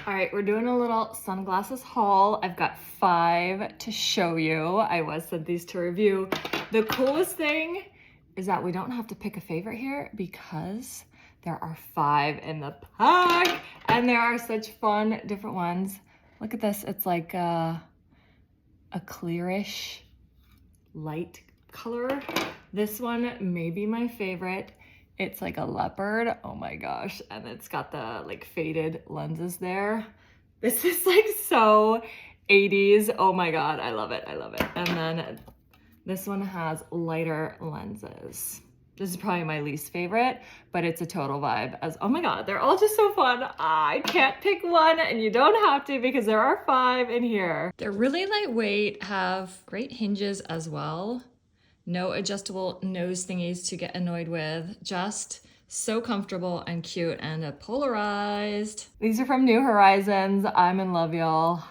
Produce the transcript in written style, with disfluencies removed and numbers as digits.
All right, we're doing a little sunglasses haul. I've got 5 to show you. I was sent these to review. The coolest thing is that we don't have to pick a favorite here because there are 5 in the pack and there are such fun different ones. Look at this, it's like a clearish light color. This one may be my favorite. It's like a leopard, oh my gosh, and it's got the like faded lenses there. This is like so 80s, oh my god, I love it, I love it. And then this one has lighter lenses. This is probably my least favorite, but it's a total vibe. As oh my god, they're all just so fun. I can't pick one, and you don't have to because there are 5 in here. They're really lightweight, have great hinges as well. No adjustable nose thingies to get annoyed with. Just so comfortable and cute and polarized. These are from New Horizons. I'm in love, y'all.